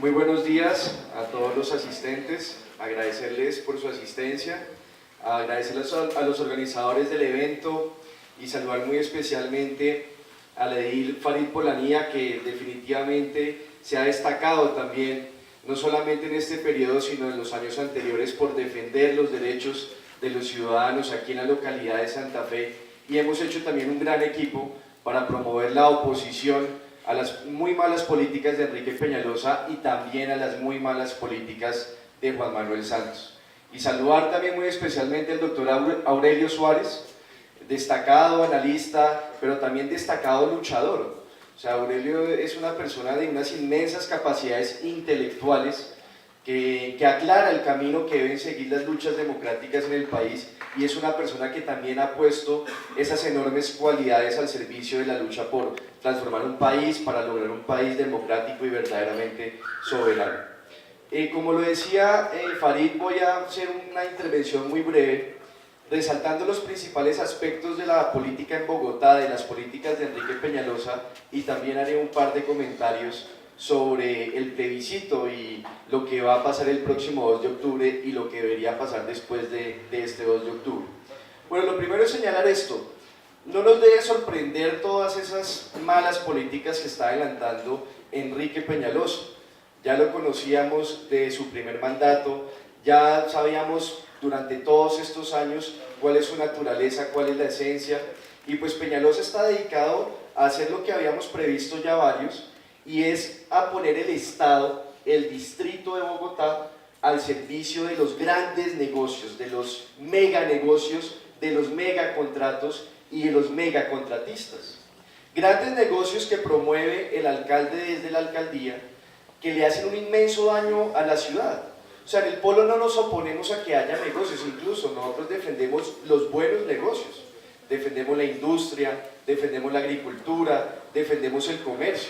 Muy buenos días a todos los asistentes, agradecerles por su asistencia, agradecerles a los organizadores del evento y saludar muy especialmente al edil Farid Polanía, que definitivamente se ha destacado también, no solamente en este periodo, sino en los años anteriores, por defender los derechos de los ciudadanos aquí en la localidad de Santa Fe, y hemos hecho también un gran equipo para promover la oposición a las muy malas políticas de Enrique Peñalosa y también a las muy malas políticas de Juan Manuel Santos. Y saludar también muy especialmente al doctor Aurelio Suárez, destacado analista, pero también destacado luchador. O sea, Aurelio es una persona de unas inmensas capacidades intelectuales que aclara el camino que deben seguir las luchas democráticas en el país, y es una persona que también ha puesto esas enormes cualidades al servicio de la lucha por transformar un país, para lograr un país democrático y verdaderamente soberano. Como lo decía Farid, voy a hacer una intervención muy breve, resaltando los principales aspectos de la política en Bogotá, de las políticas de Enrique Peñalosa, y también haré un par de comentarios sobre el plebiscito y lo que va a pasar el próximo 2 de octubre y lo que debería pasar después de este 2 de octubre. Bueno, lo primero es señalar esto: no nos debe sorprender todas esas malas políticas que está adelantando Enrique Peñalosa. Ya lo conocíamos de su primer mandato, ya sabíamos durante todos estos años cuál es su naturaleza, cuál es la esencia, y pues Peñalosa está dedicado a hacer lo que habíamos previsto ya varios, y es a poner el Estado, el distrito de Bogotá, al servicio de los grandes negocios, de los mega negocios, de los mega contratos y de los mega contratistas. Grandes negocios que promueve el alcalde desde la alcaldía, que le hacen un inmenso daño a la ciudad. O sea, en el Polo no nos oponemos a que haya negocios, incluso nosotros defendemos los buenos negocios, defendemos la industria, defendemos la agricultura, defendemos el comercio.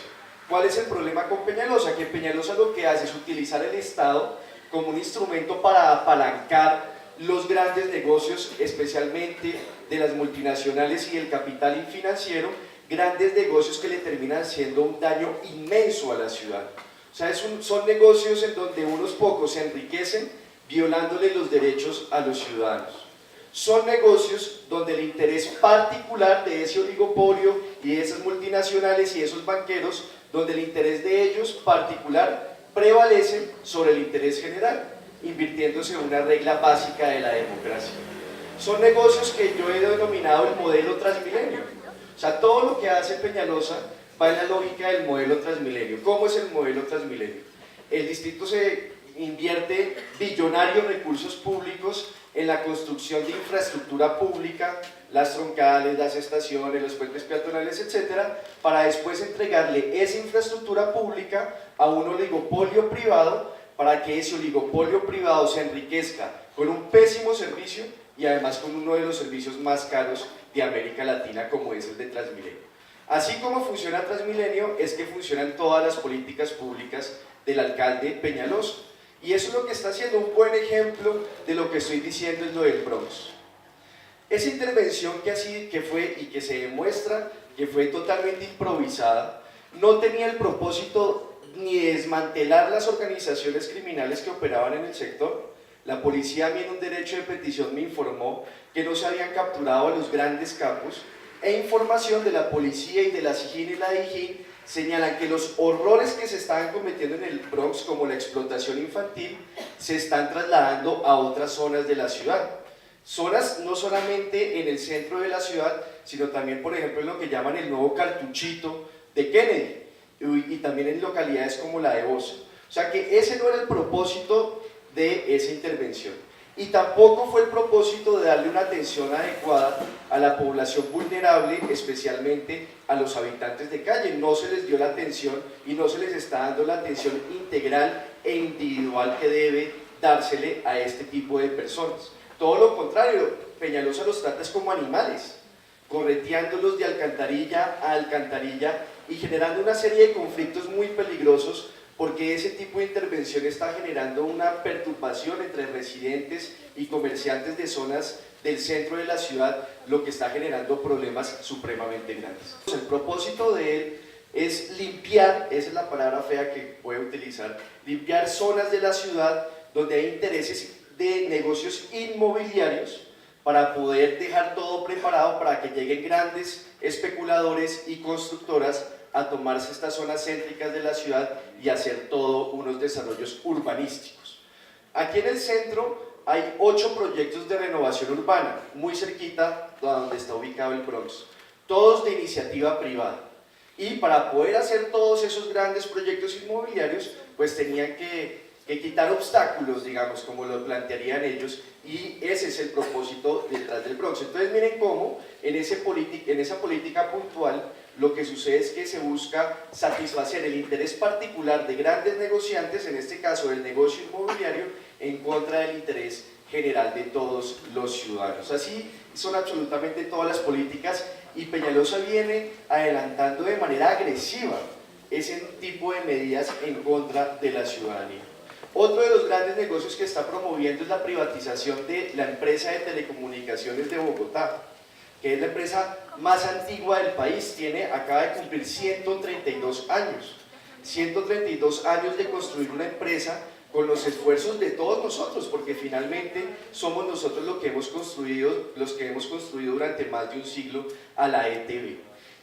¿Cuál es el problema con Peñalosa? Que Peñalosa lo que hace es utilizar el Estado como un instrumento para apalancar los grandes negocios, especialmente de las multinacionales y el capital financiero, grandes negocios que le terminan haciendo un daño inmenso a la ciudad. O sea, son negocios en donde unos pocos se enriquecen violándole los derechos a los ciudadanos. Son negocios donde el interés particular de ese oligopolio y de esas multinacionales y de esos banqueros, donde el interés de ellos particular prevalece sobre el interés general, invirtiéndose en una regla básica de la democracia. Son negocios que yo he denominado el modelo Transmilenio. O sea, todo lo que hace Peñalosa va en la lógica del modelo Transmilenio. ¿Cómo es el modelo Transmilenio? El distrito se invierte billonarios recursos públicos en la construcción de infraestructura pública, las troncales, las estaciones, los puentes peatonales, etcétera, para después entregarle esa infraestructura pública a un oligopolio privado, para que ese oligopolio privado se enriquezca con un pésimo servicio y además con uno de los servicios más caros de América Latina, como es el de Transmilenio. Así como funciona Transmilenio, es que funcionan todas las políticas públicas del alcalde Peñalosa. Y eso es lo que está haciendo. Un buen ejemplo de lo que estoy diciendo es lo del Bronx. Esa intervención que fue y que se demuestra que fue totalmente improvisada, no tenía el propósito ni de desmantelar las organizaciones criminales que operaban en el sector. La policía, a mí en un derecho de petición me informó que no se habían capturado a los grandes capos, e información de la policía y de la SIJIN y la DIJÍN señalan que los horrores que se estaban cometiendo en el Bronx, como la explotación infantil, se están trasladando a otras zonas de la ciudad. Zonas no solamente en el centro de la ciudad, sino también, por ejemplo, en lo que llaman el nuevo cartuchito de Kennedy, y también en localidades como la de Bosa. O sea que ese no era el propósito de esa intervención. Y tampoco fue el propósito de darle una atención adecuada a la población vulnerable, especialmente a los habitantes de calle. No se les dio la atención y no se les está dando la atención integral e individual que debe dársele a este tipo de personas. Todo lo contrario, Peñalosa los trata como animales, correteándolos de alcantarilla a alcantarilla y generando una serie de conflictos muy peligrosos, porque ese tipo de intervención está generando una perturbación entre residentes y comerciantes de zonas del centro de la ciudad, lo que está generando problemas supremamente grandes. El propósito de él es limpiar, esa es la palabra fea que voy a utilizar, limpiar zonas de la ciudad donde hay intereses de negocios inmobiliarios para poder dejar todo preparado para que lleguen grandes especuladores y constructoras a tomarse estas zonas céntricas de la ciudad y hacer todo unos desarrollos urbanísticos. Aquí en el centro hay 8 proyectos de renovación urbana, muy cerquita de donde está ubicado el Bronx, todos de iniciativa privada. Y para poder hacer todos esos grandes proyectos inmobiliarios, pues tenían que quitar obstáculos, digamos, como lo plantearían ellos, y ese es el propósito detrás del Bronx. Entonces miren cómo en esa política puntual lo que sucede es que se busca satisfacer el interés particular de grandes negociantes, en este caso del negocio inmobiliario, en contra del interés general de todos los ciudadanos. Así son absolutamente todas las políticas, y Peñalosa viene adelantando de manera agresiva ese tipo de medidas en contra de la ciudadanía. Otro de los grandes negocios que está promoviendo es la privatización de la empresa de telecomunicaciones de Bogotá, que es la empresa más antigua del país, acaba de cumplir 132 años. 132 años de construir una empresa con los esfuerzos de todos nosotros, porque finalmente somos nosotros los que hemos construido durante más de un siglo a la ETV.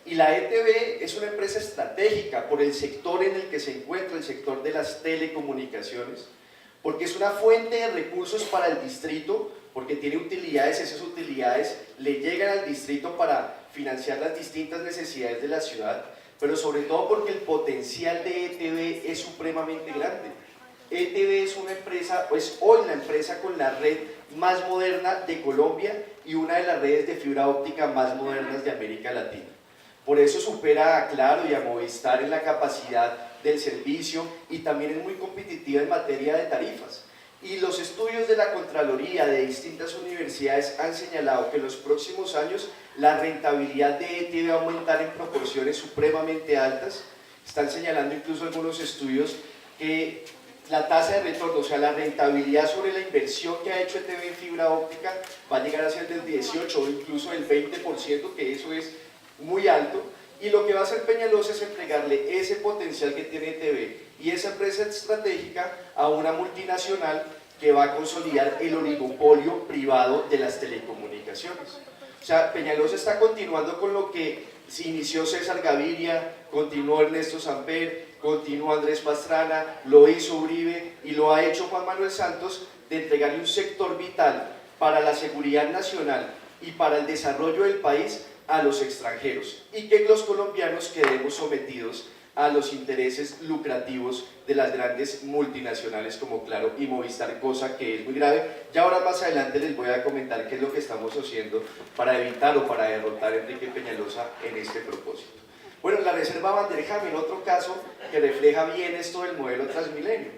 Y la ETV es una empresa estratégica por el sector en el que se encuentra, el sector de las telecomunicaciones, porque es una fuente de recursos para el distrito, porque tiene utilidades, esas utilidades le llegan al distrito para financiar las distintas necesidades de la ciudad, pero sobre todo porque el potencial de ETV es supremamente grande. ETV es una empresa, pues hoy la empresa con la red más moderna de Colombia y una de las redes de fibra óptica más modernas de América Latina. Por eso supera a Claro y a Movistar en la capacidad del servicio, y también es muy competitiva en materia de tarifas. Y los estudios de la Contraloría de distintas universidades han señalado que en los próximos años la rentabilidad de ETV va a aumentar en proporciones supremamente altas. Están señalando incluso algunos estudios que la tasa de retorno, o sea, la rentabilidad sobre la inversión que ha hecho ETV en fibra óptica va a llegar a ser del 18 o incluso del 20%, que eso es muy alto. Y lo que va a hacer Peñalosa es entregarle ese potencial que tiene ETV y esa empresa estratégica a una multinacional que va a consolidar el oligopolio privado de las telecomunicaciones. O sea, Peñalosa está continuando con lo que se inició César Gaviria, continuó Ernesto Samper, continuó Andrés Pastrana, lo hizo Uribe y lo ha hecho Juan Manuel Santos, de entregarle un sector vital para la seguridad nacional y para el desarrollo del país a los extranjeros, y que los colombianos quedemos sometidos a los intereses lucrativos de las grandes multinacionales como Claro y Movistar, cosa que es muy grave. Ya ahora más adelante les voy a comentar qué es lo que estamos haciendo para evitar o para derrotar a Enrique Peñalosa en este propósito. Bueno, la reserva Van der Hamen, otro caso que refleja bien esto del modelo Transmilenio,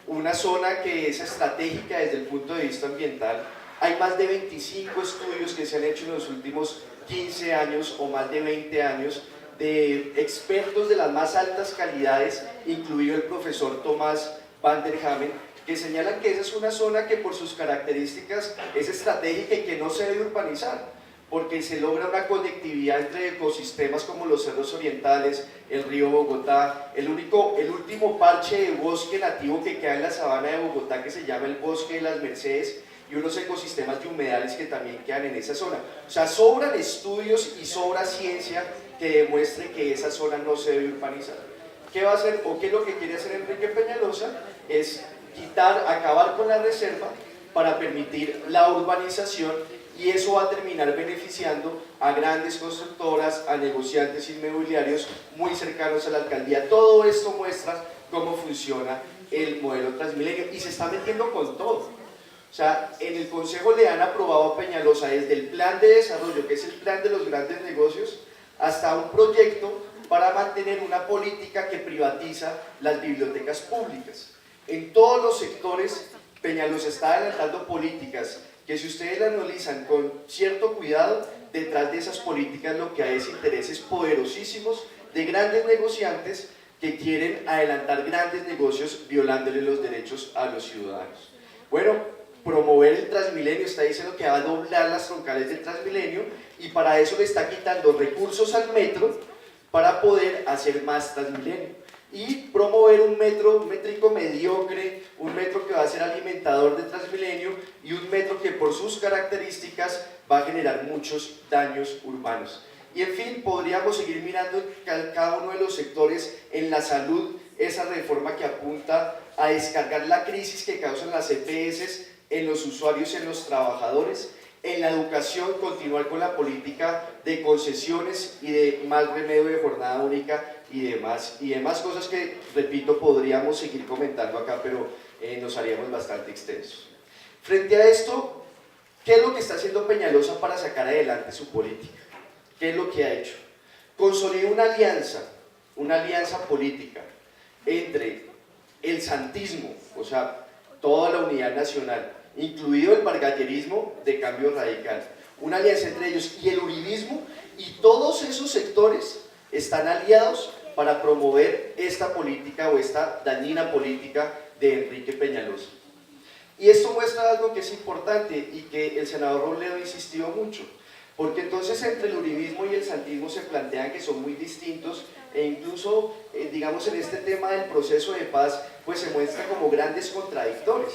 una zona que es estratégica desde el punto de vista ambiental. Hay más de 25 estudios que se han hecho en los últimos 15 años o más de 20 años de expertos de las más altas calidades, incluido el profesor Tomás Van der Hamen, que señalan que esa es una zona que por sus características es estratégica y que no se debe urbanizar, porque se logra una conectividad entre ecosistemas como los cerros orientales, el río Bogotá, el último parche de bosque nativo que queda en la sabana de Bogotá, que se llama el Bosque de las Mercedes, y unos ecosistemas de humedales que también quedan en esa zona. O sea, sobran estudios y sobra ciencia que demuestre que esa zona no se debe urbanizar. ¿Qué va a hacer o qué es lo que quiere hacer Enrique Peñalosa? Es acabar con la reserva para permitir la urbanización, y eso va a terminar beneficiando a grandes constructoras, a negociantes inmobiliarios muy cercanos a la alcaldía. Todo esto muestra cómo funciona el modelo Transmilenio y se está metiendo con todo. O sea, en el Consejo le han aprobado a Peñalosa desde el plan de desarrollo, que es el plan de los grandes negocios, hasta un proyecto para mantener una política que privatiza las bibliotecas públicas. En todos los sectores, Peñalosa está adelantando políticas que, si ustedes la analizan con cierto cuidado, detrás de esas políticas lo que hay es intereses poderosísimos de grandes negociantes que quieren adelantar grandes negocios violándole los derechos a los ciudadanos. Bueno, promover el Transmilenio, está diciendo que va a doblar las troncales del Transmilenio, y para eso le está quitando recursos al metro para poder hacer más Transmilenio y promover un metro, un métrico mediocre, un metro que va a ser alimentador de Transmilenio y un metro que por sus características va a generar muchos daños urbanos. Y en fin, podríamos seguir mirando cada uno de los sectores. En la salud, esa reforma que apunta a descargar la crisis que causan las EPS en los usuarios, en los trabajadores. En la educación, continuar con la política de concesiones y de mal remedio de jornada única y demás cosas que, repito, podríamos seguir comentando acá, pero nos haríamos bastante extensos. Frente a esto, ¿qué es lo que está haciendo Peñalosa para sacar adelante su política? ¿Qué es lo que ha hecho? Consolidó una alianza política entre el santismo, o sea, toda la unidad nacional, incluido el bargallerismo de Cambio Radical, una alianza entre ellos y el uribismo, y todos esos sectores están aliados para promover esta política o esta dañina política de Enrique Peñalosa. Y esto muestra algo que es importante y que el senador Robledo insistió mucho, porque entonces entre el uribismo y el santismo se plantean que son muy distintos e incluso, digamos, en este tema del proceso de paz, pues se muestra como grandes contradictores.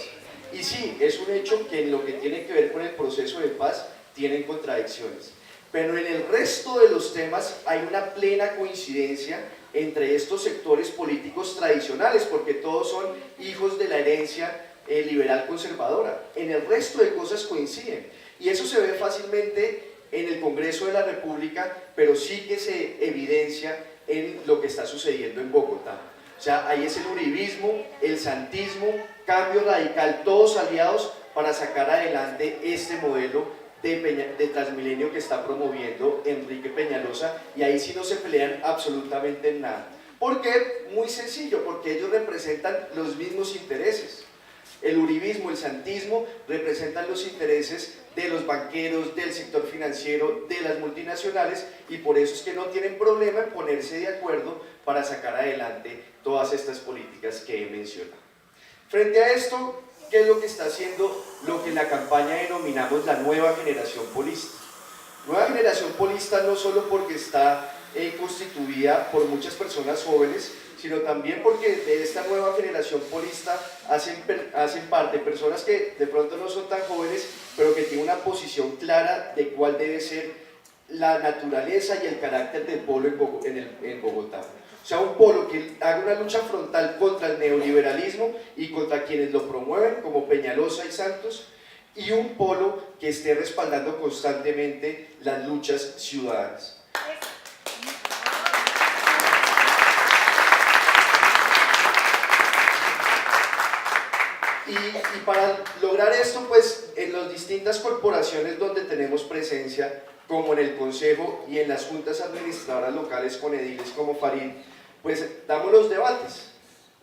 Y sí, es un hecho que en lo que tiene que ver con el proceso de paz tienen contradicciones. Pero en el resto de los temas hay una plena coincidencia entre estos sectores políticos tradicionales, porque todos son hijos de la herencia liberal conservadora. En el resto de cosas coinciden. Y eso se ve fácilmente en el Congreso de la República, pero sí que se evidencia en lo que está sucediendo en Bogotá. O sea, ahí es el uribismo, el santismo, Cambio Radical, todos aliados para sacar adelante este modelo de Transmilenio que está promoviendo Enrique Peñalosa, y ahí sí no se pelean absolutamente en nada. ¿Por qué? Muy sencillo, porque ellos representan los mismos intereses. El uribismo, el santismo representan los intereses de los banqueros, del sector financiero, de las multinacionales, y por eso es que no tienen problema en ponerse de acuerdo para sacar adelante todas estas políticas que he mencionado. Frente a esto, ¿qué es lo que está haciendo lo que en la campaña denominamos la nueva generación polista? Nueva generación polista no solo porque está constituida por muchas personas jóvenes, sino también porque de esta nueva generación polista hacen parte personas que de pronto no son tan jóvenes, pero que tienen una posición clara de cuál debe ser la naturaleza y el carácter del polo en Bogotá. O sea, un polo que haga una lucha frontal contra el neoliberalismo y contra quienes lo promueven, como Peñalosa y Santos, y un polo que esté respaldando constantemente las luchas ciudadanas. Y para lograr esto, pues en las distintas corporaciones donde tenemos presencia, como en el Consejo y en las juntas administradoras locales con ediles como Farid, pues damos los debates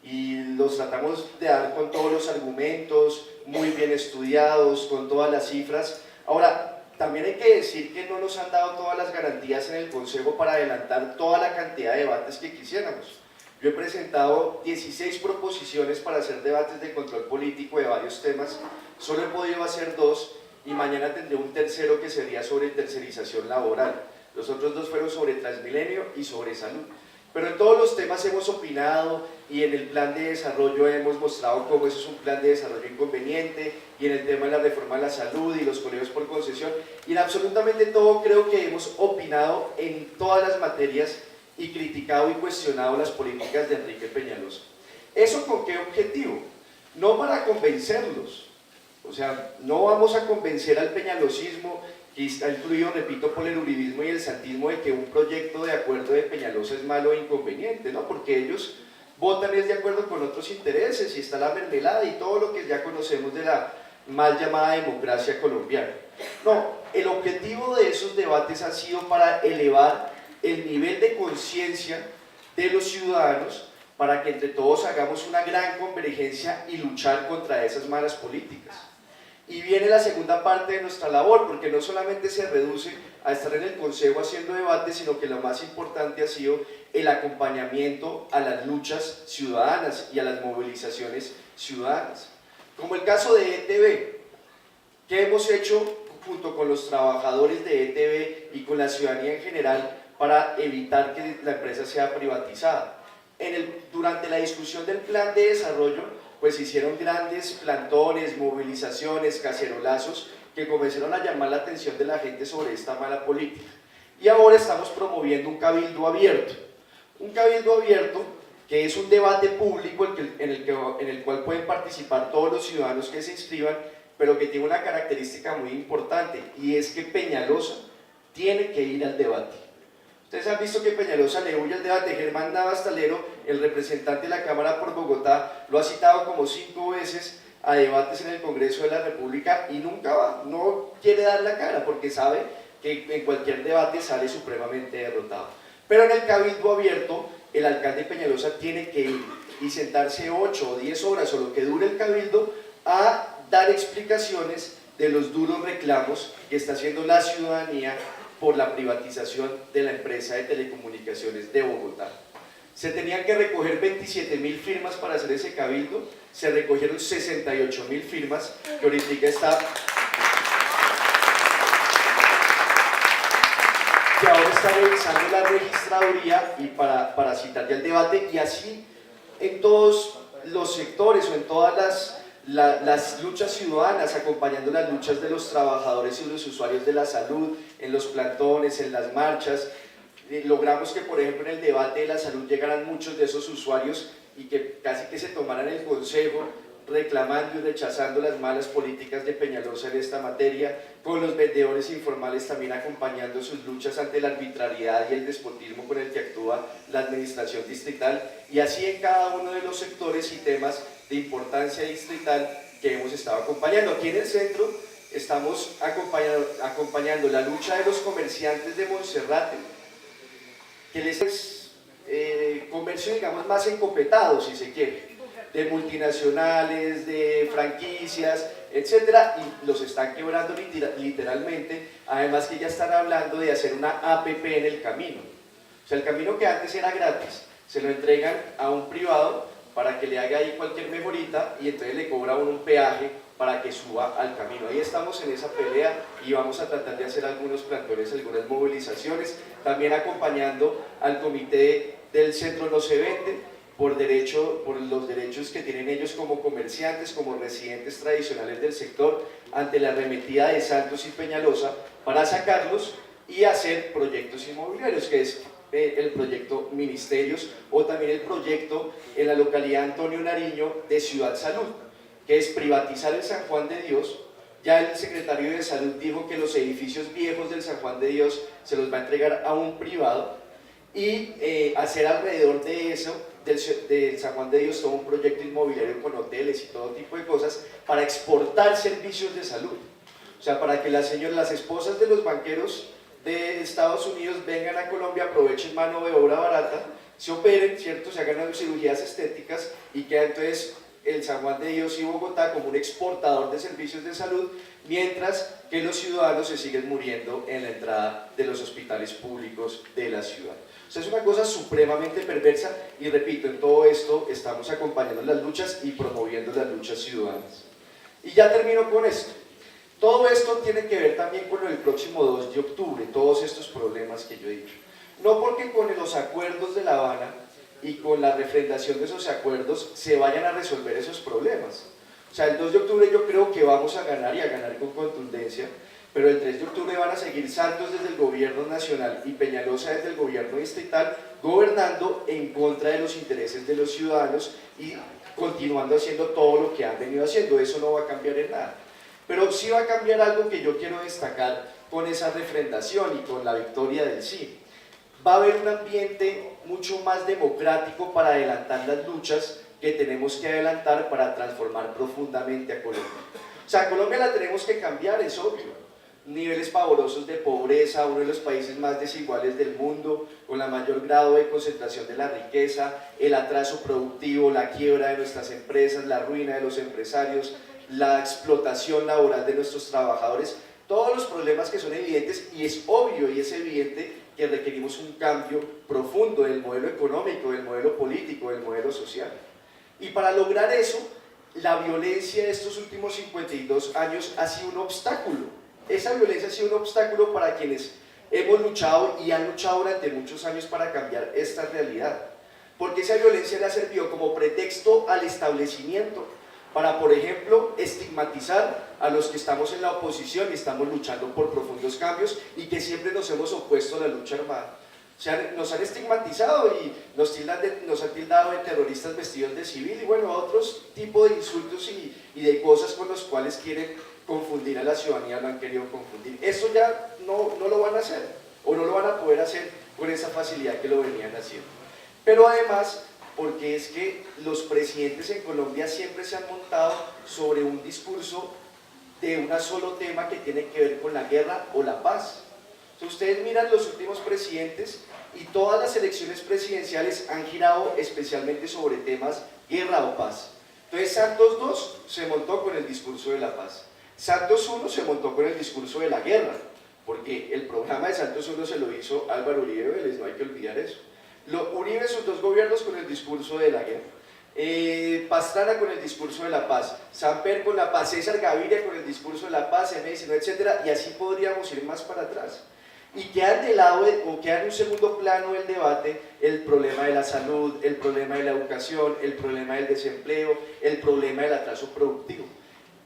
y los tratamos de dar con todos los argumentos, muy bien estudiados, con todas las cifras. Ahora, también hay que decir que no nos han dado todas las garantías en el Consejo para adelantar toda la cantidad de debates que quisiéramos. Yo he presentado 16 proposiciones para hacer debates de control político de varios temas, solo he podido hacer 2 y mañana tendré un tercero que sería sobre tercerización laboral. Los otros 2 fueron sobre Transmilenio y sobre salud. Pero en todos los temas hemos opinado y en el plan de desarrollo hemos mostrado cómo eso es un plan de desarrollo inconveniente, y en el tema de la reforma de la salud y los colegios por concesión, y en absolutamente todo creo que hemos opinado en todas las materias y criticado y cuestionado las políticas de Enrique Peñalosa. ¿Eso con qué objetivo? No para convencerlos, o sea, no vamos a convencer al peñalosismo, que está incluido, repito, por el uribismo y el santismo, de que un proyecto de acuerdo de Peñalosa es malo e inconveniente, ¿no? Porque ellos votan es de acuerdo con otros intereses y está la mermelada y todo lo que ya conocemos de la mal llamada democracia colombiana. No, el objetivo de esos debates ha sido para elevar el nivel de conciencia de los ciudadanos para que entre todos hagamos una gran convergencia y luchar contra esas malas políticas. Y viene la segunda parte de nuestra labor, porque no solamente se reduce a estar en el Consejo haciendo debates, sino que lo más importante ha sido el acompañamiento a las luchas ciudadanas y a las movilizaciones ciudadanas. Como el caso de ETB, ¿qué hemos hecho junto con los trabajadores de ETB y con la ciudadanía en general para evitar que la empresa sea privatizada. Durante la discusión del plan de desarrollo, pues hicieron grandes plantones, movilizaciones, cacerolazos, que comenzaron a llamar la atención de la gente sobre esta mala política. Y ahora estamos promoviendo un cabildo abierto. Un cabildo abierto que es un debate público en el cual pueden participar todos los ciudadanos que se inscriban, pero que tiene una característica muy importante, y es que Peñalosa tiene que ir al debate. Ustedes han visto que Peñalosa le huye al debate. Germán Navas Talero, el representante de la Cámara por Bogotá, lo ha citado como 5 veces a debates en el Congreso de la República y nunca va, no quiere dar la cara porque sabe que en cualquier debate sale supremamente derrotado. Pero en el cabildo abierto, el alcalde Peñalosa tiene que ir y sentarse 8 o 10 horas o lo que dure el cabildo a dar explicaciones de los duros reclamos que está haciendo la ciudadanía por la privatización de la empresa de telecomunicaciones de Bogotá. Se tenían que recoger 27.000 firmas para hacer ese cabildo, se recogieron 68.000 firmas, que ahorita está... que ahora está revisando la registraduría y para citar ya el debate, y así en todos los sectores o en todas las luchas ciudadanas, acompañando las luchas de los trabajadores y los usuarios de la salud, en los plantones, en las marchas. Logramos que, por ejemplo, en el debate de la salud llegaran muchos de esos usuarios y que casi que se tomaran el consejo, reclamando y rechazando las malas políticas de Peñalosa en esta materia, con los vendedores informales también acompañando sus luchas ante la arbitrariedad y el despotismo con el que actúa la administración distrital, y así en cada uno de los sectores y temas de importancia distrital que hemos estado acompañando. Aquí en el centro estamos acompañando la lucha de los comerciantes de Monserrate, que les es comercio, digamos, más encopetado, si se quiere, de multinacionales, de franquicias, etcétera, y los están quebrando literalmente. Además que ya están hablando de hacer una APP en el camino. O sea, el camino que antes era gratis, se lo entregan a un privado para que le haga ahí cualquier mejorita y entonces le cobra un peaje para que suba al camino. Ahí estamos en esa pelea y vamos a tratar de hacer algunos plantones, algunas movilizaciones, también acompañando al comité del Centro No Se Vende, por los derechos que tienen ellos como comerciantes, como residentes tradicionales del sector, ante la arremetida de Santos y Peñalosa, para sacarlos y hacer proyectos inmobiliarios, que es el proyecto Ministerios, o también el proyecto en la localidad Antonio Nariño de Ciudad Salud, que es privatizar el San Juan de Dios. Ya el secretario de Salud dijo que los edificios viejos del San Juan de Dios se los va a entregar a un privado y hacer alrededor de eso, del San Juan de Dios, todo un proyecto inmobiliario con hoteles y todo tipo de cosas para exportar servicios de salud. O sea, para que las esposas de los banqueros de Estados Unidos vengan a Colombia, aprovechen mano de obra barata, se operen, ¿cierto? Se hagan cirugías estéticas y queda entonces el San Juan de Dios y Bogotá como un exportador de servicios de salud, mientras que los ciudadanos se siguen muriendo en la entrada de los hospitales públicos de la ciudad. O sea, es una cosa supremamente perversa y repito, en todo esto estamos acompañando las luchas y promoviendo las luchas ciudadanas. Y ya termino con esto. Todo esto tiene que ver también con el próximo 2 de octubre, todos estos problemas que yo he dicho. No porque con los acuerdos de La Habana y con la refrendación de esos acuerdos se vayan a resolver esos problemas. O sea, el 2 de octubre yo creo que vamos a ganar y a ganar con contundencia, pero el 3 de octubre van a seguir Santos desde el gobierno nacional y Peñalosa desde el gobierno distrital gobernando en contra de los intereses de los ciudadanos y continuando haciendo todo lo que han venido haciendo. Eso no va a cambiar en nada. Pero sí va a cambiar algo que yo quiero destacar con esa refrendación y con la victoria del sí. Va a haber un ambiente mucho más democrático para adelantar las luchas que tenemos que adelantar para transformar profundamente a Colombia. O sea, a Colombia la tenemos que cambiar, es obvio. Niveles pavorosos de pobreza, uno de los países más desiguales del mundo, con la mayor grado de concentración de la riqueza, el atraso productivo, la quiebra de nuestras empresas, la ruina de los empresarios, la explotación laboral de nuestros trabajadores, todos los problemas que son evidentes, y es obvio y es evidente que requerimos un cambio profundo del modelo económico, del modelo político, del modelo social. Y para lograr eso, la violencia de estos últimos 52 años ha sido un obstáculo. Esa violencia ha sido un obstáculo para quienes hemos luchado y han luchado durante muchos años para cambiar esta realidad, porque esa violencia le ha servido como pretexto al establecimiento para, por ejemplo, estigmatizar a los que estamos en la oposición y estamos luchando por profundos cambios y que siempre nos hemos opuesto a la lucha armada. O sea, nos han estigmatizado y nos han tildado de terroristas vestidos de civil y bueno, otros tipos de insultos y de cosas con los cuales quieren confundir a la ciudadanía, lo han querido confundir. Eso ya no lo van a hacer o no lo van a poder hacer con esa facilidad que lo venían haciendo. Pero además, porque es que los presidentes en Colombia siempre se han montado sobre un discurso de un solo tema que tiene que ver con la guerra o la paz. Entonces, ustedes miran los últimos presidentes y todas las elecciones presidenciales han girado especialmente sobre temas guerra o paz. Entonces Santos II se montó con el discurso de la paz, Santos I se montó con el discurso de la guerra, porque el programa de Santos I se lo hizo Álvaro Uribe Vélez, no hay que olvidar eso. Uribe, sus dos gobiernos con el discurso de la guerra, Pastrana con el discurso de la paz, Samper con la paz, César Gaviria con el discurso de la paz, M19, etc. Y así podríamos ir más para atrás. Y quedan de lado, o quedan en un segundo plano del debate, el problema de la salud, el problema de la educación, el problema del desempleo, el problema del atraso productivo.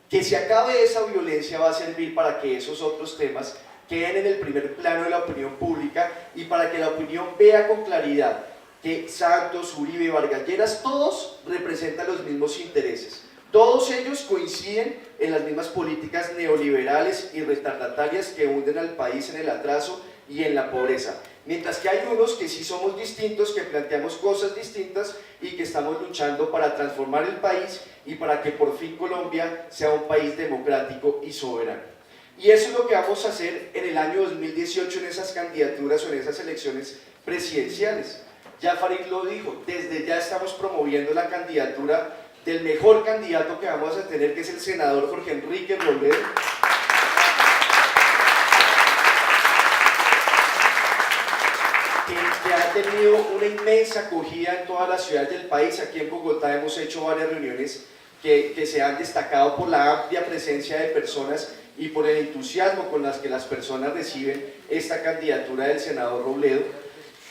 Que se acabe esa violencia va a servir para que esos otros temas queden en el primer plano de la opinión pública y para que la opinión vea con claridad que Santos, Uribe, Vargas Lleras, todos representan los mismos intereses. Todos ellos coinciden en las mismas políticas neoliberales y retardatarias que hunden al país en el atraso y en la pobreza. Mientras que hay unos que sí somos distintos, que planteamos cosas distintas y que estamos luchando para transformar el país y para que por fin Colombia sea un país democrático y soberano. Y eso es lo que vamos a hacer en el año 2018 en esas candidaturas o en esas elecciones presidenciales. Ya Farid lo dijo, desde ya estamos promoviendo la candidatura del mejor candidato que vamos a tener, que es el senador Jorge Enrique Robledo, que ha tenido una inmensa acogida en todas las ciudades del país. Aquí en Bogotá hemos hecho varias reuniones que se han destacado por la amplia presencia de personas y por el entusiasmo con las que las personas reciben esta candidatura del senador Robledo.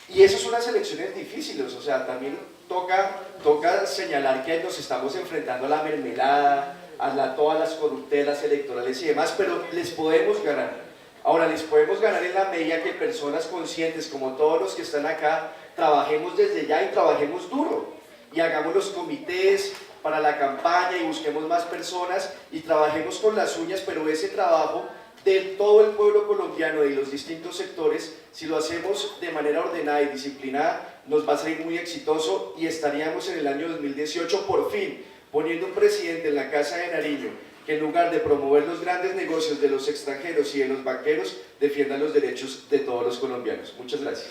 Y eso son unas elecciones difíciles, o sea, también toca señalar que nos estamos enfrentando a la mermelada, a todas las corruptelas electorales y demás, pero les podemos ganar. Ahora, les podemos ganar en la medida que personas conscientes, como todos los que están acá, trabajemos desde ya y trabajemos duro, y hagamos los comités para la campaña y busquemos más personas y trabajemos con las uñas, pero ese trabajo de todo el pueblo colombiano y los distintos sectores, si lo hacemos de manera ordenada y disciplinada, nos va a salir muy exitoso y estaríamos en el año 2018 por fin poniendo un presidente en la Casa de Nariño que en lugar de promover los grandes negocios de los extranjeros y de los banqueros, defienda los derechos de todos los colombianos. Muchas gracias.